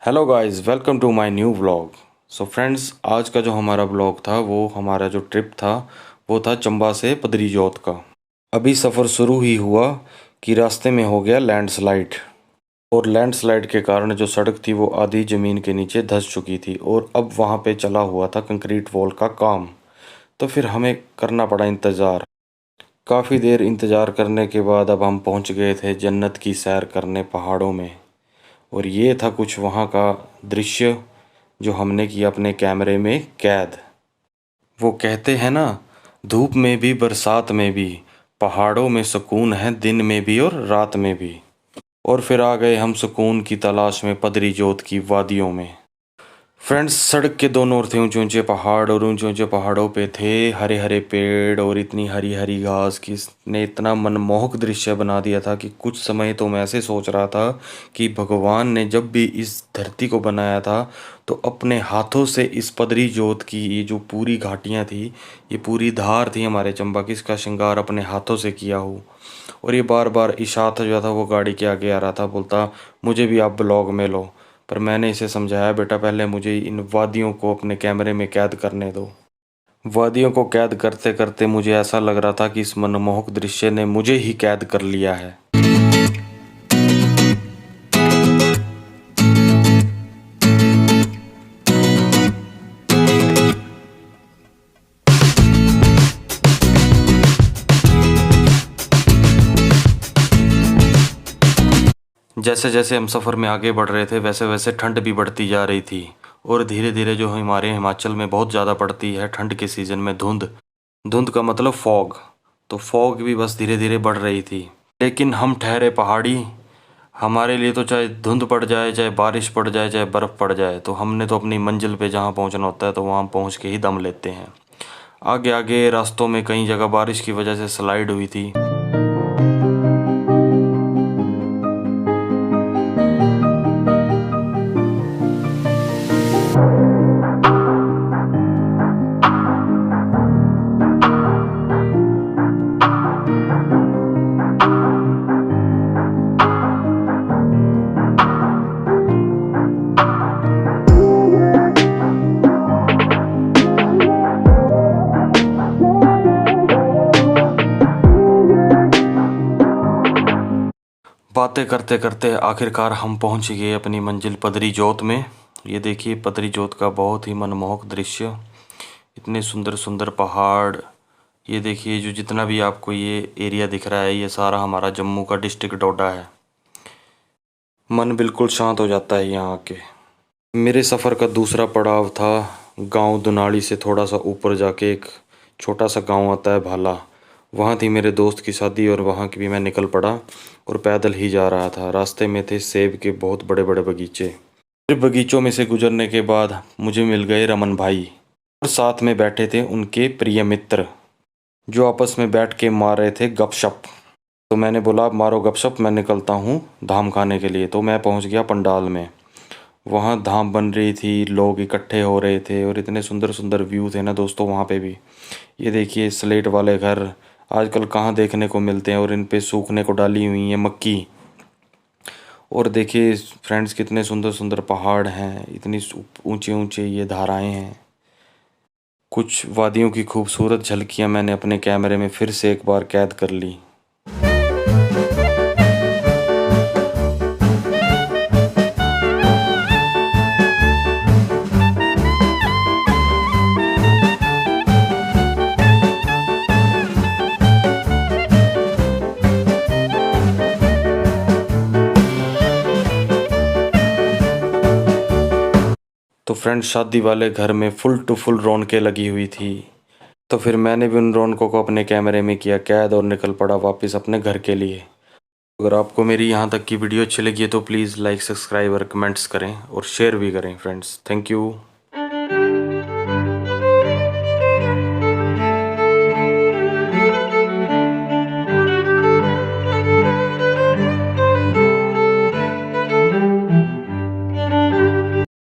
Hello guys, welcome to my new vlog. So friends, आज का जो हमारा व्लॉग था वो हमारा जो ट्रिप था वो था चंबा से पदरीजोत का। अभी सफ़र शुरू ही हुआ कि रास्ते में हो गया लैंडस्लाइड, और लैंडस्लाइड के कारण जो सड़क थी वो आधी ज़मीन के नीचे धंस चुकी थी और अब वहाँ पे चला हुआ था कंक्रीट वॉल का काम। तो फिर हमें करना पड़ा इंतज़ार। काफ़ी देर इंतज़ार करने के बाद अब हम पहुँच गए थे जन्नत की सैर करने पहाड़ों में। और ये था कुछ वहाँ का दृश्य जो हमने किया अपने कैमरे में कैद। वो कहते हैं ना, धूप में भी बरसात में भी पहाड़ों में सुकून है, दिन में भी और रात में भी। और फिर आ गए हम सुकून की तलाश में पदरी जोत की वादियों में। फ्रेंड्स, सड़क के दोनों ओर थे ऊंचे ऊंचे पहाड़, और ऊंचे ऊंचे पहाड़ों पे थे हरे हरे पेड़ और इतनी हरी हरी घास कि इसने इतना मनमोहक दृश्य बना दिया था कि कुछ समय तो मैं ऐसे सोच रहा था कि भगवान ने जब भी इस धरती को बनाया था तो अपने हाथों से इस पदरी जोत की ये जो पूरी घाटियाँ थी, ये पूरी धार थी हमारे चंबा की, इसका श्रृंगार अपने हाथों से किया हो। और ये बार बार इशात जो था वो गाड़ी के आगे आ रहा था, बोलता मुझे भी आप ब्लॉग में लो। पर मैंने इसे समझाया, बेटा पहले मुझे इन वादियों को अपने कैमरे में कैद करने दो। वादियों को कैद करते करते मुझे ऐसा लग रहा था कि इस मनमोहक दृश्य ने मुझे ही कैद कर लिया है। जैसे जैसे हम सफ़र में आगे बढ़ रहे थे वैसे वैसे ठंड भी बढ़ती जा रही थी, और धीरे धीरे जो हमारे हिमाचल में बहुत ज़्यादा पड़ती है ठंड के सीज़न में धुंध। धुंध का मतलब फॉग। तो फॉग भी बस धीरे धीरे बढ़ रही थी। लेकिन हम ठहरे पहाड़ी। हमारे लिए तो चाहे धुंध पड़ जाए, चाहे बारिश पड़ जाए, चाहे बर्फ़ पड़ जाए, तो हमने तो अपनी मंजिल पे जहाँ पहुँचना होता है तो वहाँ पहुँच के ही दम लेते हैं। आगे आगे रास्तों में कई जगह बारिश की वजह से स्लाइड हुई थी। बातें करते करते आखिरकार हम पहुंच गए अपनी मंजिल पदरी जोत में। ये देखिए पदरी जोत का बहुत ही मनमोहक दृश्य। इतने सुंदर सुंदर पहाड़। ये देखिए जो जितना भी आपको ये एरिया दिख रहा है ये सारा हमारा जम्मू का डिस्ट्रिक्ट डोडा है। मन बिल्कुल शांत हो जाता है यहाँ आके। मेरे सफ़र का दूसरा पड़ाव था गांव दुनाली से थोड़ा सा ऊपर जाके एक छोटा सा गांव आता है भाला। वहाँ थी मेरे दोस्त की शादी और वहाँ की भी मैं निकल पड़ा और पैदल ही जा रहा था। रास्ते में थे सेब के बहुत बड़े बड़े बगीचे। फिर बगीचों में से गुजरने के बाद मुझे मिल गए रमन भाई, और साथ में बैठे थे उनके प्रिय मित्र जो आपस में बैठ के मार रहे थे गपशप। तो मैंने बोला आप मारो गपशप, मैं निकलता हूँ धाम खाने के लिए। तो मैं पहुँच गया पंडाल में। वहाँ धाम बन रही थी, लोग इकट्ठे हो रहे थे और इतने सुंदर सुंदर व्यू थे ना दोस्तों वहाँ पे भी। ये देखिए स्लेट वाले घर आजकल कहाँ देखने को मिलते हैं, और इन पे सूखने को डाली हुई है मक्की। और देखिए फ्रेंड्स कितने सुंदर सुंदर पहाड़ हैं, इतनी ऊंचे ऊंचे ये धाराएं हैं। कुछ वादियों की खूबसूरत झलकियाँ मैंने अपने कैमरे में फिर से एक बार कैद कर ली। तो फ्रेंड्स शादी वाले घर में फुल टू फुल रौनकें लगी हुई थी। तो फिर मैंने भी उन रौनकों को अपने कैमरे में किया कैद और निकल पड़ा वापस अपने घर के लिए। अगर आपको मेरी यहाँ तक की वीडियो अच्छी लगी है तो प्लीज़ लाइक, सब्सक्राइब और कमेंट्स करें और शेयर भी करें फ्रेंड्स। Thank you.